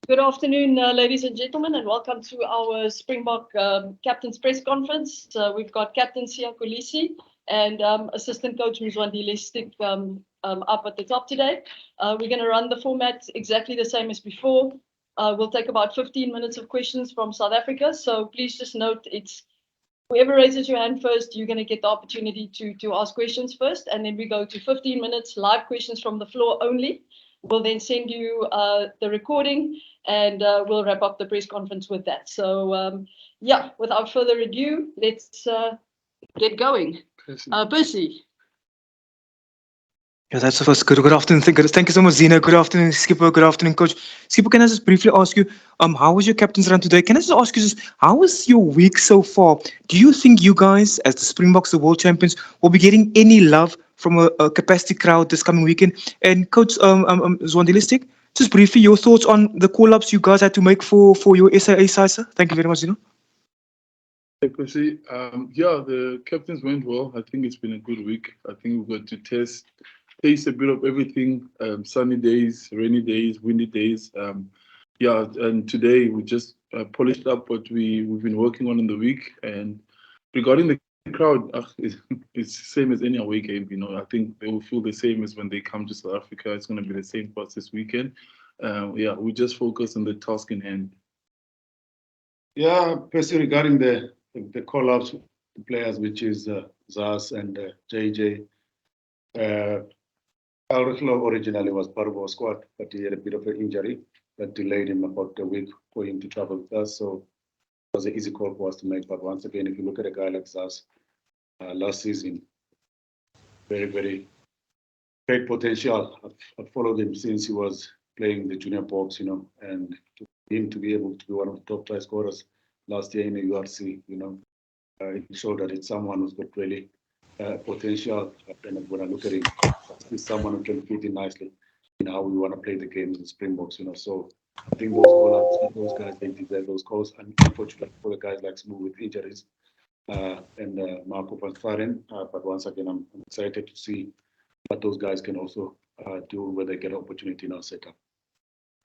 Good afternoon, ladies and gentlemen, and welcome to our Springbok Captain's Press Conference. We've got Captain Kolisi and Assistant Coach Mzwandile Stick up at the top today. We're going to run the format exactly the same as before. We'll take about 15 minutes of questions from South Africa. So please just note, it's whoever raises your hand first, you're going to get the opportunity to ask questions first. And then we go to 15 minutes live questions from the floor only. We'll then send you the recording and we'll wrap up the press conference with that. So, yeah, without further ado, let's get going. Percy. Yeah, that's the first. Good afternoon. Thank you so much, Zina. Good afternoon, Skipper. Good afternoon, Coach. Skipper, can I just briefly ask you, how was your captain's run today? Can I just ask you, how was your week so far? Do you think you guys, as the Springboks, the world champions, will be getting any love from a capacity crowd this coming weekend? And Coach Mzwandile Stick, just briefly, your thoughts on the call-ups you guys had to make for your SIA side, sir? Thank you very much, Zina. Hey, Percy. Yeah, the captains went well. I think it's been a good week. I think we've got to taste a bit of everything, sunny days, rainy days, windy days. Yeah, and today we just polished up what we've been working on in the week. And regarding the crowd, it's the same as any away game. You know, I think they will feel the same as when they come to South Africa. It's going to be the same for us this weekend. Yeah, we just focus on the task in hand. Yeah, Percy, regarding the call-ups, the players, which is Zas and JJ. Alrechlo originally was part of our squad, but he had a bit of an injury that delayed him about a week for him to travel with us. So it was an easy call for us to make. But once again, if you look at a guy like Zas, last season, very, very great potential. I've followed him since he was playing the junior box, you know, and to him to be able to be one of the top try scorers last year in the URC, you know, it showed that it's someone who's got really potential. And when I look at him, he's someone who can fit in nicely in how we want to play the game in the Springboks, you know. So I think those call-ups, those guys, they deserve those calls. And unfortunately for the guys like Smooth with injuries and Marco van Varen. But once again, I'm excited to see what those guys can also do when they get an opportunity in our setup.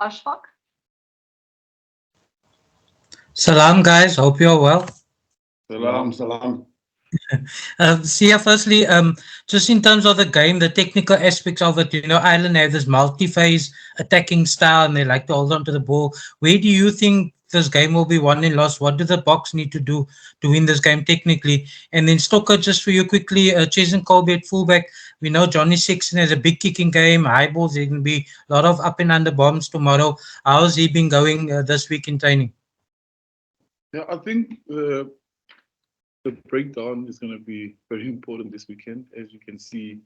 Ashfaq. Salam, guys. Hope you're well. Salam. Sia, firstly, just in terms of the game, the technical aspects of it, you know, Ireland have this multi-phase attacking style and they like to hold on to the ball. Where do you think this game will be won and lost? What do the Boks need to do to win this game technically? And then Stocker, just for you quickly, Cheslin Colby at fullback. We know Johnny Sexton has a big kicking game, high balls. There can be a lot of up and under bombs tomorrow. How's he been going this week in training? Yeah, I think the breakdown is going to be very important this weekend. As you can see,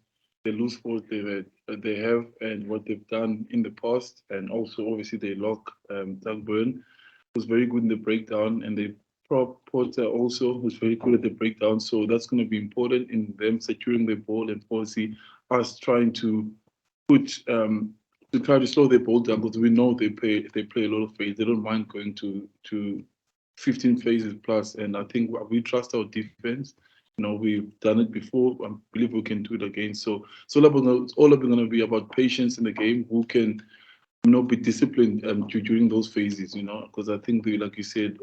the loose balls they have and what they've done in the past, and also obviously they lock Doug Byrne, who's very good in the breakdown, and they prop Porter also, who's very good at the breakdown. So that's going to be important in them securing the ball, and obviously us trying to put to try to slow their ball down, because we know they play a lot of phase. They don't mind going to 15 phases plus, and I think we trust our defense. You know, we've done it before. I believe we can do it again. So all of it going to be about patience in the game. Who can, you know, be disciplined during those phases. You know, because I think like you said,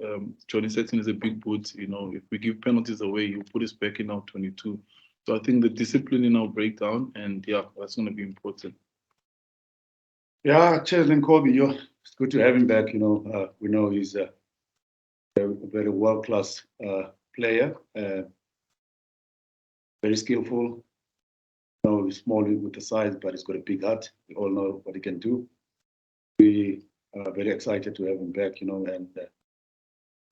Johnny Sexton is a big boot. You know, if we give penalties away, he'll put us back in our 22. So I think the discipline in our breakdown, and yeah, that's going to be important. Yeah, Cheslin Colby, it's good to have him back. You know, we know he's a very world-class player, very skillful. You know, he's small with the size, but he's got a big heart. We all know what he can do. We are very excited to have him back, you know, and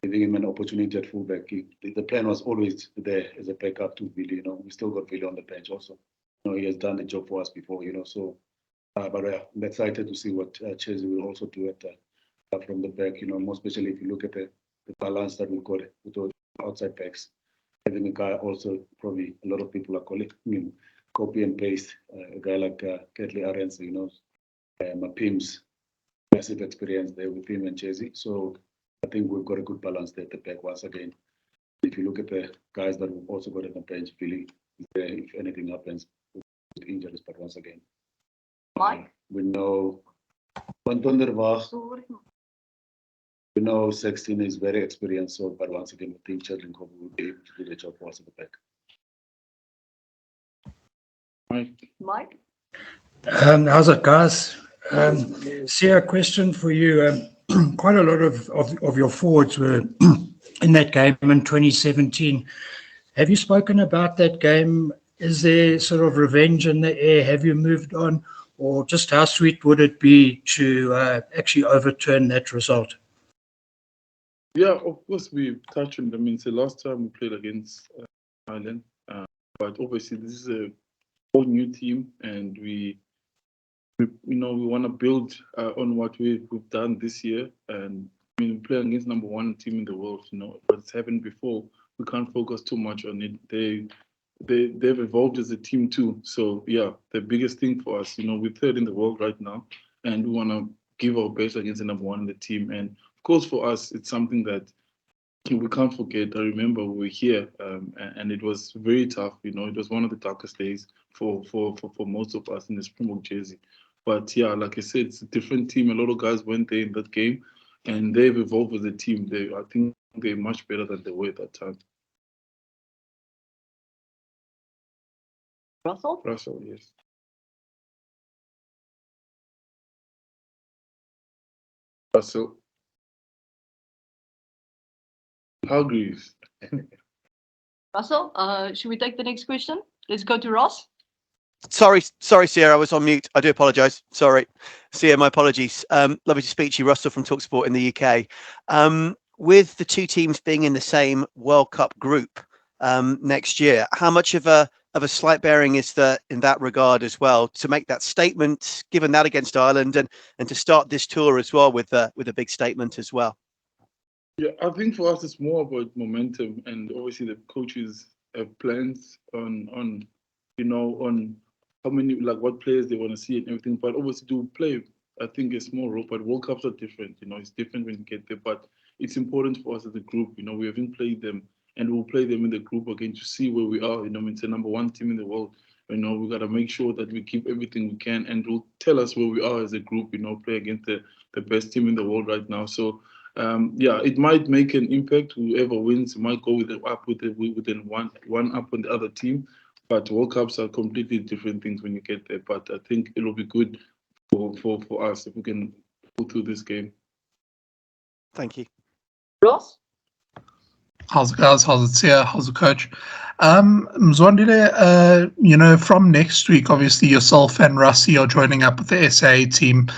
giving him an opportunity at fullback. The plan was always there as a backup to Billy. You know, we still got Billy on the bench also. You know, he has done the job for us before, you know. So, but I'm excited to see what Chelsea will also do at from the back. You know, more especially if you look at the balance that we've got with those outside backs. Having a guy also, probably a lot of people are calling him copy and paste. A guy like Ketley Arends, you know, Mapim's massive experience there with him and Chelsea. So I think we've got a good balance there at the back once again. If you look at the guys that we've also got on the bench, Billy is there if anything happens with injuries. But once again, Mike, we know Van Donderwag We know Sexton is very experienced, so but once again, I think Chadlin Kobe will be able to do the job for us at the back. Mike? How's it, guys? Sia, a question for you. Quite a lot of your forwards were in that game in 2017. Have you spoken about that game? Is there sort of revenge in the air? Have you moved on? Or just how sweet would it be to actually overturn that result? Yeah, of course we touched on it. I mean, it's the last time we played against Ireland, but obviously this is a whole new team, and we want to build on what we've done this year. And I mean, we play against number one team in the world. What's happened before. We can't focus too much on it. They've evolved as a team too. So yeah, the biggest thing for us, we're third in the world right now, and we want to give our best against the number one in the team. And of course, for us, it's something that we can't forget. I remember we were here, and it was very tough. It was one of the darkest days for most of us in the Springbok jersey. But yeah, like I said, it's a different team. A lot of guys went there in that game, and they've evolved as a team. I think they're much better than they were at that time. Russell? Russell, yes. Russell. Hargreaves. Russell, should we take the next question? Let's go to Ross. Sorry, Sierra, I was on mute. I do apologise. Sorry. Sierra, my apologies. Lovely to speak to you, Russell from TalkSport in the UK. With the two teams being in the same World Cup group next year, how much of a slight bearing is there in that regard as well, to make that statement, given that against Ireland, and to start this tour as well with a big statement as well? Yeah, I think for us it's more about momentum, and obviously the coaches have plans on how many, like what players they want to see and everything. But obviously to play, I think a small role. But World Cups are different. It's different when you get there. But it's important for us as a group. We haven't played them, and we'll play them in the group again to see where we are. It's the number one team in the world. We got to make sure that we keep everything we can, and will tell us where we are as a group. Play against the best team in the world right now. So. Yeah, it might make an impact. Whoever wins might go within one up on the other team. But World Cups are completely different things when you get there. But I think it'll be good for us if we can go through this game. Thank you. Ross? How's it, guys? How's it, Sia? How's it, coach? Mzwandile, from next week, obviously yourself and Rassie are joining up with the SA team.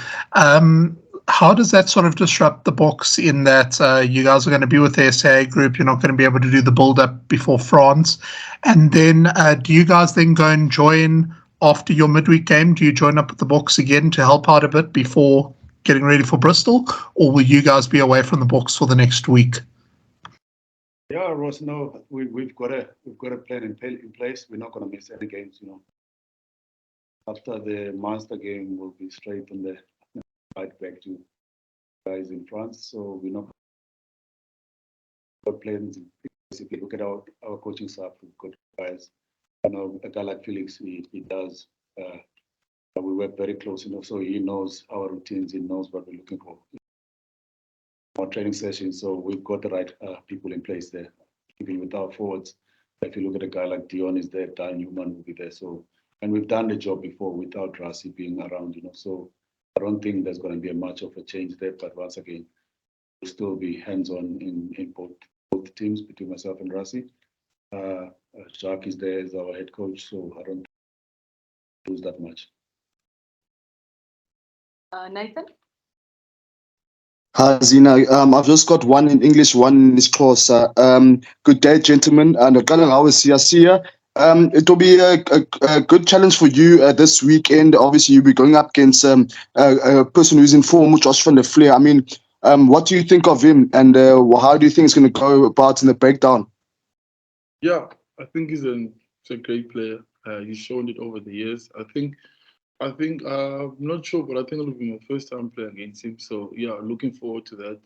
How does that sort of disrupt the box in that you guys are going to be with the SA group? You're not going to be able to do the build-up before France. And then do you guys then go and join after your midweek game? Do you join up with the box again to help out a bit before getting ready for Bristol? Or will you guys be away from the box for the next week? Yeah, Ross, no, we've got a plan in place. We're not going to miss any games, After the Munster game, we'll be straight on the right back to guys in France. So we're not got plans. Basically, look at our coaching staff. We've got guys. A guy like Felix, he does. We work very close, so he knows our routines. He knows what we're looking for. Our training sessions. So we've got the right people in place there. Even with our forwards, if you look at a guy like Dion is there, Dan Newman will be there. So, and we've done the job before without Rassie being around, So I don't think there's going to be much of a change there. But once again, we'll still be hands-on in both teams between myself and Rassie. Jacques is there as our head coach, so I don't lose that much. Nathan? Hi, Zina. I've just got one in English, one in Xhosa. Good day, gentlemen. And it will be a good challenge for you this weekend. Obviously, you'll be going up against a person who's in form, Josh van der Fleer. I mean, what do you think of him, and how do you think it's going to go about in the breakdown? Yeah, I think he's a great player. He's shown it over the years. I think I'm not sure, but I think it'll be my first time playing against him. So yeah, looking forward to that.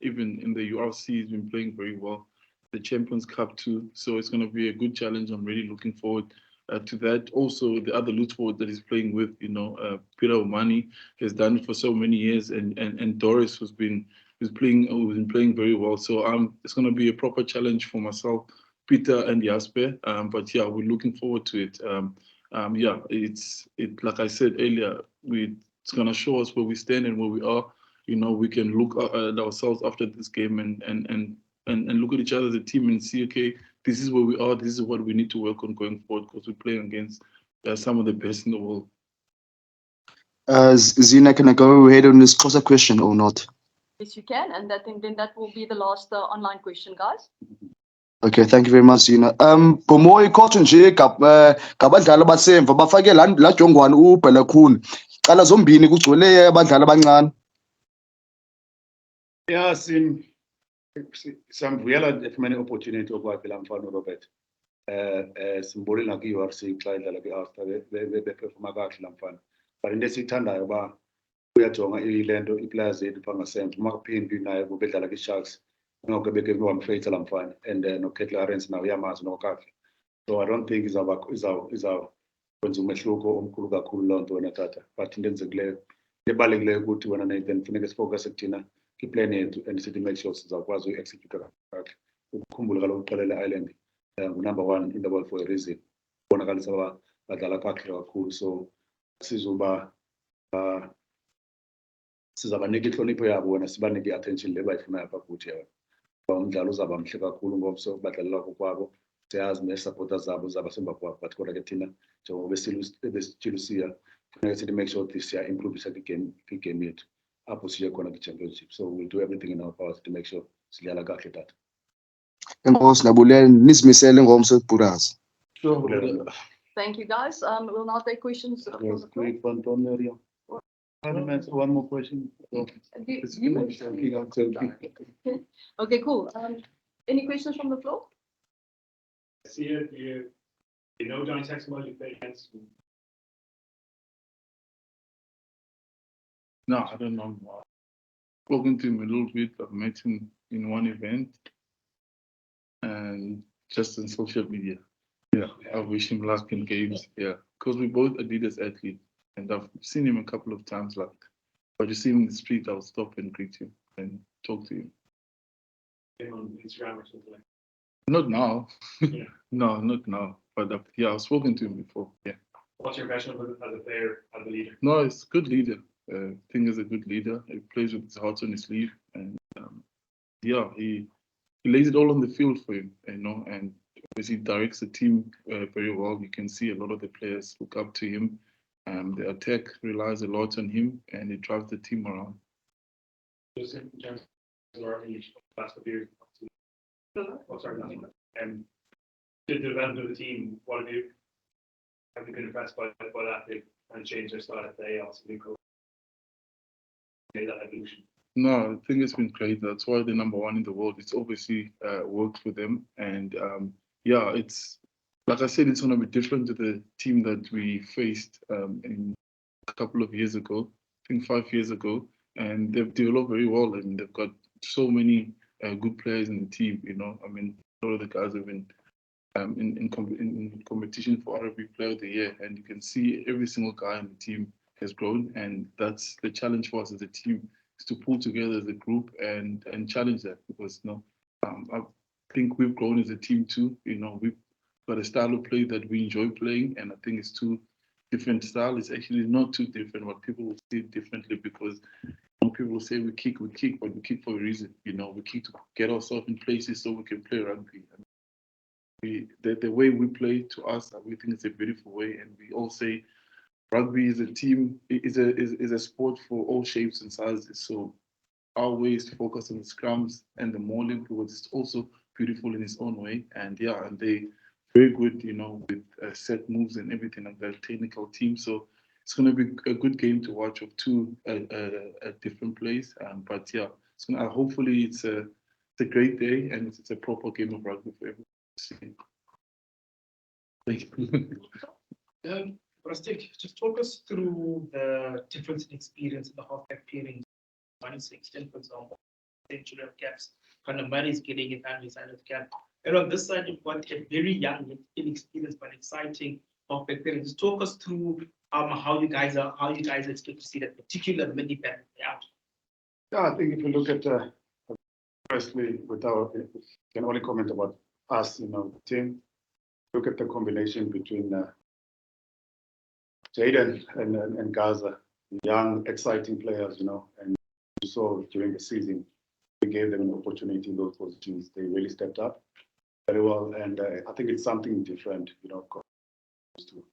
Even in the URC, he's been playing very well. The Champions Cup too. So it's going to be a good challenge. I'm really looking forward to that. Also, the other loose forward that he's playing with, Peter Omani has done it for so many years, and Doris, who's been who's been playing very well. So it's going to be a proper challenge for myself, Peter and Jasper. But yeah, we're looking forward to it. Yeah, it's like I said earlier, it's going to show us where we stand and where we are. You know, we can look at ourselves after this game and look at each other as a team and see, okay, this is where we are. This is what we need to work on going forward because we're playing against some of the best in the world. Zina, can I go ahead on this Xhosa question or not? Yes, you can, and I think then that will be the last online question, guys. Okay, thank you very much, Zina. Bomoy cotton nje ngabadlali abasemva bafake la jongwane uBhela Khune. Cala zombini kugcwele abadlali abancane. Yeah, samvuyela efumene opportunity okwakhe mfana Robert. Simbonile nakwi-URC xa idlala kwi-Ulster beperforma kakuhle la mfana. But into esiyithandayo uba uyajonga ile nto ii-players zethu phaa ngasemva uMaphimbi naye bedlala kwi-Sharks noko beke wamfeyitha la mfana and noKate Lawrence nawe uyamazi nokakhe. So I don't think izawukwenza umehluko omkhulu kakhulu loo nto wena tata. But into enzekileyo ebalulekileyo ukuthi wena Nathan funeke sifocuse thina kwi-plan yethu and sithi make sure sizawukwazi uyi-execute kakuhle. Ukukhumbula kaloku uxelele Ireland number 1 in the world for a reason. Bonakalisa badlala kakuhle kakhulu. So sizoba sizabanika inhlonipho yabo wena sibanike i-attention le bayifunayo apha kuthi yona. Umdlalo uzaba mhle kakhulu ngoba sobadlalela kwabo siyazi ne-supporters zabo zaba semva kwabo but kodwa ke thina njengoba besitshilisiya funeka sithi make sure ukuthi siya-improve kwi-game yethu apho siye khona kwi-championship. So we'll do everything in our powers to make sure sidlala kakuhle tata. Enkosi nabulela nizimisele ngomso Bhurazi. Sure. Thank you, guys. We'll now take questions. From the floor. Quick one more question. Okay, cool. Any questions from the floor? See if you know Johnny Sexton you play against. No, I don't know. I've spoken to him a little bit. I've met him in one event and just on social media. Yeah, I wish him luck in games. Yeah, because we both Adidas athletes and I've seen him a couple of times. Like, but you see him in the street, I'll stop and greet him and talk to him. On Instagram or something like Not now. Yeah. No, not now. But yeah, I've spoken to him before. Yeah. What's your impression of him as a player, as a leader? No, he's a good leader. I think he's a good leader. He plays with his heart on his sleeve, and yeah, he lays it all on the field for him, you know, and obviously directs the team very well. You can see a lot of the players look up to him. The attack relies a lot on him, and he drives the team around. Just in terms of our last couple of years. Oh, sorry, and the development of the team, what have you been impressed by that? They've kind of changed their style of play, also been cool. That evolution. No, I think it's been great. That's why they're number 1 in the world. It's obviously worked for them. And yeah, it's like I said, it's going to be different to the team that we faced in a couple of years ago, I think 5 years ago. And they've developed very well. I mean, they've got so many good players in the team, you know. I mean, a lot of the guys have been in competition for RFB Player of the Year. And you can see every single guy in the team has grown, and that's the challenge for us as a team, is to pull together as a group and challenge that, because you know, I think we've grown as a team too. You know, we've got a style of play that we enjoy playing, and I think it's two different styles. It's actually not too different, but people will see it differently because people will say we kick, but we kick for a reason. You know, we kick to get ourselves in places so we can play rugby. The way we play, to us, we think it's a beautiful way, and we all say rugby is a team, is a sport for all shapes and sizes. So our way is to focus on the scrums and the mauling, because it's also beautiful in its own way. And yeah, and they very good, you know, with set moves and everything like that, technical team. So it's going to be a good game to watch of two different plays. But yeah, hopefully it's a great day and it's a proper game of rugby for everyone to see. Thank you. Stick, just talk us through the difference in experience in the halfback pairing. 2016, for example, century of caps. Kind of money is getting it on the side of the cap. And on this side, you've got a very young, inexperienced but exciting halfback pairing. Just talk us through how you guys expect to see that particular mini pack out. Yeah, I think if you look at, firstly, can only comment about us, the team. Look at the combination between Jaden and Gaza, young, exciting players, and you saw during the season, we gave them an opportunity in those positions. They really stepped up very well, and I think it's something different, compared to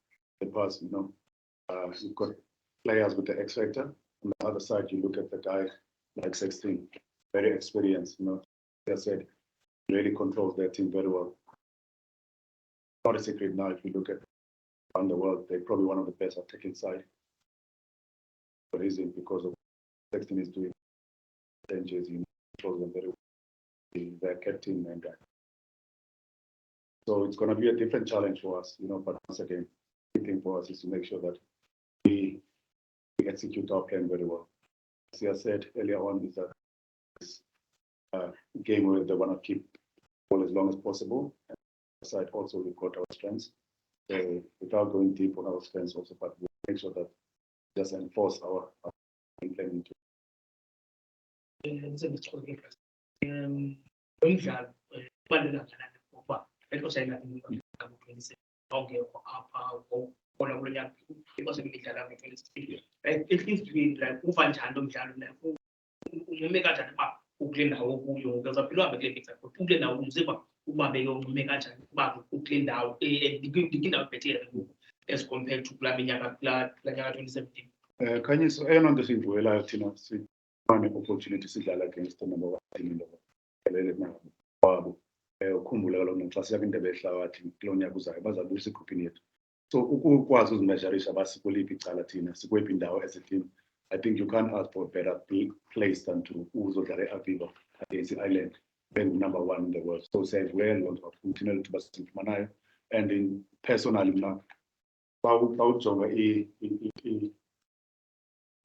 the past. You've got players with the X factor. On the other side, you look at the guy like 16, very experienced. As I said, really controls their team very well. Not a secret now. If you look at around the world, they're probably one of the best attacking side. For reason because of what 16 is doing. Dangers, controls them very well. Their captain and so it's going to be a different challenge for us. But once again, the thing for us is to make sure that we execute our plan very well. As I said earlier on, is that this game where they want to keep ball as long as possible. And on the side also we've got our strengths. So without going deep on our strengths also, but we make sure that we just enforce our game plan It needs to be like ufanjani umdlalo unqume kanjani uba ukule ndawo kuyo ngizaphinda uhambe kule pizza ukule ndawo umzimba ubambeke unqume kanjani uba ukule ndawo indawo ebhethere as compared to kulaa minyaka kulaa nyaka 2017. Khanyiso, eyona nto siyivuyelayo thina sifane opportunity sidlala against the number 1 team in the world. Elele nabo wabo. Ukhumbule kaloku xa siya kwindebe yehlabathi kulo nyaka uzayo bazabusa egruphini yethu. So ukukwazi uzimeasurisha uba sikuliphi icala thina sikwephi indawo as a team. I think you can't ask for a better place than to uzodlala eAviva against Ireland, being number 1 in the world. So siyayivuyela loo opportunity tuba sifumanayo. And in personally mna bawujonga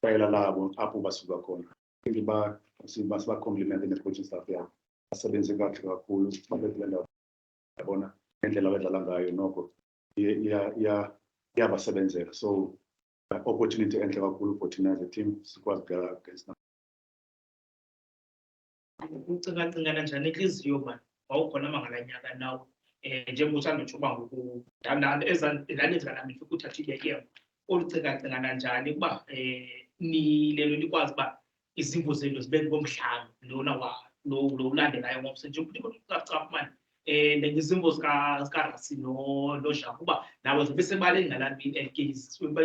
iqela labo apho basuka khona. Siba-compliment ne-coaching staff yabo. Basebenze kakuhle kakhulu babekule ndawo yabona ngendlela abadlala ngayo noko iyabasebenzela. So opportunity enhle kakhulu for thina as a team sikwazi ukudlala against them. Ucinga njani inhliziyo mani wawukhona amangala nyaka nawo njengoba usandotsho uba ngoku ezaninzi kanami uthathile ke olucinga njani ukuba lelo likwazi uba izimvo zenu zibe ngomdlalo lona lo ulandelayo ngomso njengoba ucaca mani izimvo zikarasi noJaco uba nabo zibe sebaleni ngalaa mini and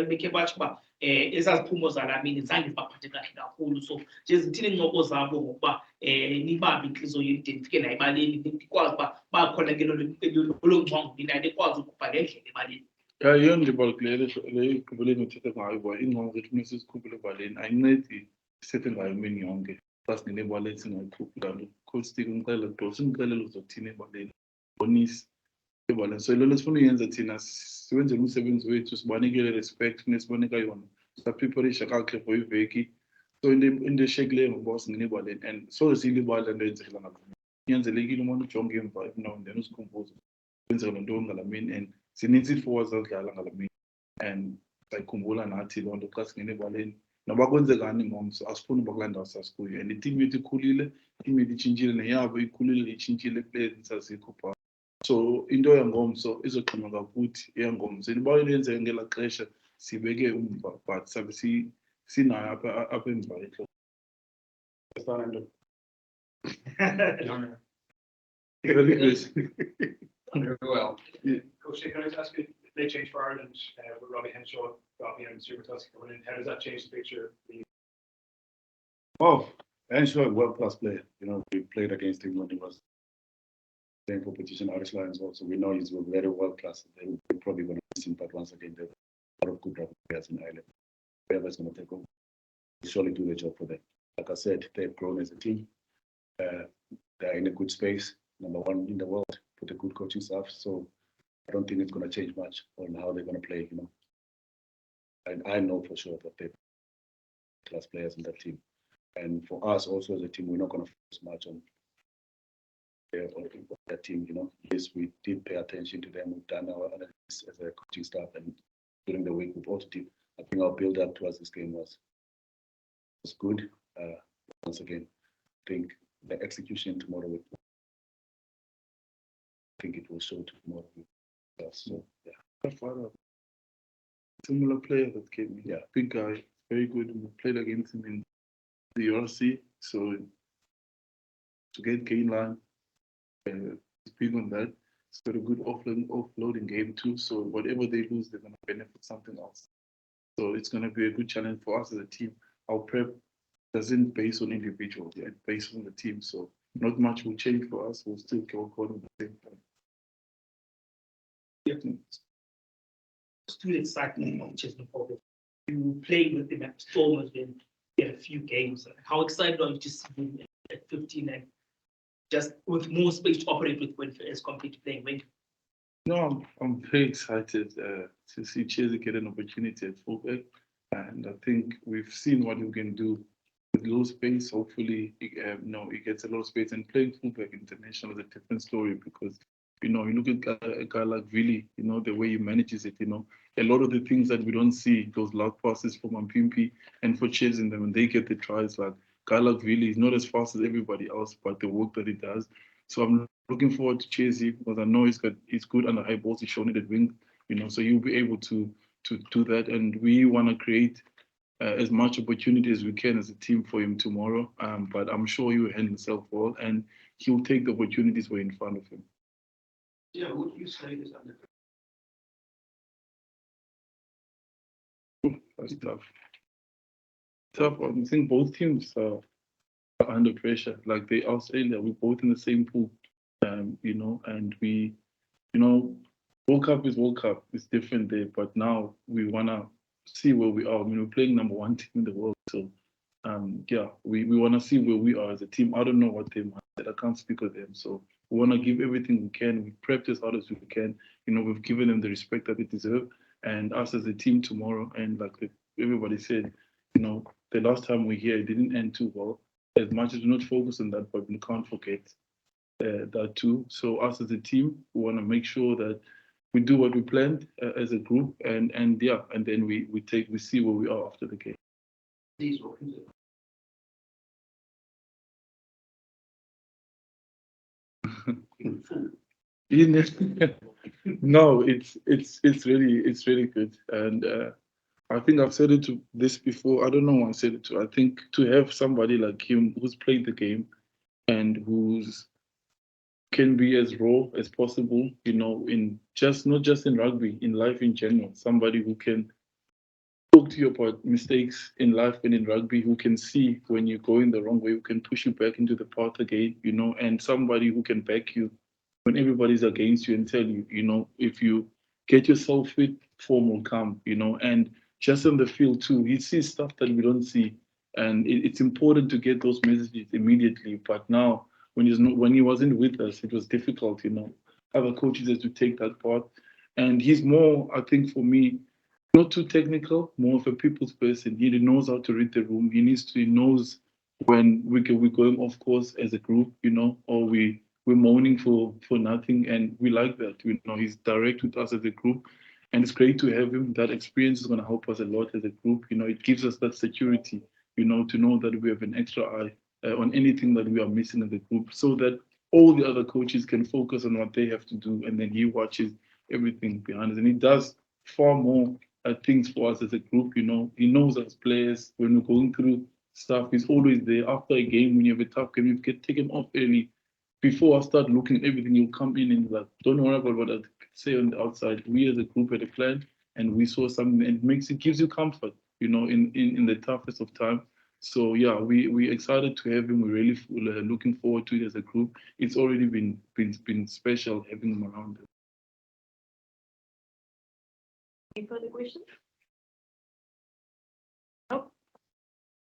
bekhe batsho uba ezaziphumo zalaa mini zange zibaphathe kahle kakhulu. So nje zithini iincoko zabo ngokuba nibambe intliziyo yenu de nifike nayo ebaleni nikwazi uba bakhona ke loo ngcwangu ninayo nikwazi ukhupha ngendlela ebaleni. Yiyo nje ibalulekileyo leyo ekugqibeleni uthetha ngayo uba iingcwangu zethu funeka sizikhuphele ebaleni ayincedi sithethe ngayo imini yonke xa singene ebaleni singayikhuphi kanti ucoach Stick umxelela Dosi umxelela uzothini ebaleni bonise ebaleni. So loo nto sifuna uyenza thina siwenzele umsebenzi wethu sibanikele respect funeka sibanika yona saprepharisha kakuhle for iveki. So into eshekileyo ngokuba singene ebaleni and so zilibala nto yenzekela ngalo kunyanzelekile umane ujonge emva every now and then usikhumbuze kwenzeka loo nto ngala mini and zininzi ii-forwards zadlala ngala mini and sayikhumbula nathi loo nto xa singene ebaleni noba kwenzekani ngomso asifuni uba kulaa ndawo sasikuyo and itimu yethu ikhulile, itimu yethu itshintshile neyabo ikhulile itshintshile players sazikho phaa. So into yangomso izoxhomeka kuthi eyangomso uba into yenzeka ngelaa xesha sibeke umva but sabe sinayo apha emva entloko. Very well. Coach, can I just ask you, they changed for Ireland with Robbie Henshaw, Robbie and Stuart Tusk coming in. How does that change the picture? Oh, Henshaw, world-class player. We played against him when he was playing for Petition Irish Lions also. We know he's very world-class. They're probably going to miss him, but once again, there are a lot of good players in Ireland. Whoever's going to take over, will surely do the job for them. Like I said, they've grown as a team. They're in a good space, number 1 in the world, with a good coaching staff. So I don't think it's going to change much on how they're going to play. And I know for sure that they're class players in that team. And for us also as a team, we're not going to focus much on that team. Yes, we did pay attention to them. We've done our analysis as a coaching staff, and during the week with all the team, I think our build up towards this game was good. once again, I think the execution tomorrow will, I think it will show tomorrow. So yeah. Similar player that came in. Yeah. Big guy, very good. We played against him in the URC, so to get gain line, he's big on that. He's got a good offloading game too. So whatever they lose, they're gonna benefit something else. So it's gonna be a good challenge for us as a team. Our prep doesn't base on individuals, yeah, it's based on the team. So not much will change for us. We'll still go according to the same time. Still exciting of Chesney Pope. You played with him at Stormers in a few games. How excited are you to see him at 15 and just with more space to operate with when as compared to playing wing? No, I'm very excited to see Chelsea get an opportunity at fullback, and I think we've seen what he can do with low space. Hopefully, he gets a lot of space, and playing fullback international is a different story because you look at a guy like Vili, the way he manages it. A lot of the things that we don't see, those loud passes from Mpimpi and for Chelsea, and then when they get the tries, like guy like Vili is not as fast as everybody else, but the work that he does. So I'm looking forward to Chelsea because I know he's good under high balls. He's shown it at wing, so he'll be able to do that. And we want to create as much opportunity as we can as a team for him tomorrow. But I'm sure he will handle himself well, and he'll take the opportunities were in front of him. Yeah, would you say this under? That's tough. I think both teams are under pressure. Like they asked earlier, we're both in the same pool, and we, World Cup is World Cup. It's different there, but now we want to see where we are. We're playing number 1 team in the world, so we want to see where we are as a team. I don't know what they might say. I can't speak of them, so we want to give everything we can. We prepped as hard as we can. We've given them the respect that they deserve, and us as a team tomorrow. And like everybody said, the last time we here, it didn't end too well. As much as we're not focused on that, but we can't forget that too. So us as a team, we want to make sure that we do what we planned as a group, and then we see where we are after the game. No, it's really good, and I think I've said it to this before. I don't know who I said it to. I think to have somebody like him who's played the game and who's can be as raw as possible, in just not just in rugby, in life in general. Somebody who can talk to you about mistakes in life and in rugby, who can see when you're going the wrong way, who can push you back into the path again, and somebody who can back you when everybody's against you and tell you, if you get yourself fit, form will come, and just on the field too, he sees stuff that we don't see. And it's important to get those messages immediately. But now, when he wasn't with us, it was difficult, Other coaches had to take that part. And he's more, I think for me, not too technical, more of a people's person. He knows how to read the room. He knows when we're going off course as a group, or we're moaning for nothing, and we like that. He's direct with us as a group, and it's great to have him. That experience is going to help us a lot as a group. It gives us that security, to know that we have an extra eye on anything that we are missing in the group, so that all the other coaches can focus on what they have to do, and then he watches everything behind us, and he does far more things for us as a group. He knows us players when we're going through stuff. He's always there. After a game, when you have a tough game, you get taken off early. Before I start looking at everything, you'll come in and like, don't worry about what I say on the outside. We as a group had a plan, and we saw something, and gives you comfort, in the toughest of time. So yeah, we're excited to have him. We're really looking forward to it as a group. It's already been special having him around. Any further questions? No.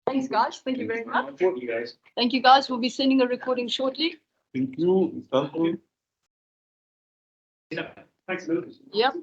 Thanks, guys. Thank you very much. Thank you, guys. We'll be sending a recording shortly. Thank you. Yeah, thanks, Lucas. Yep.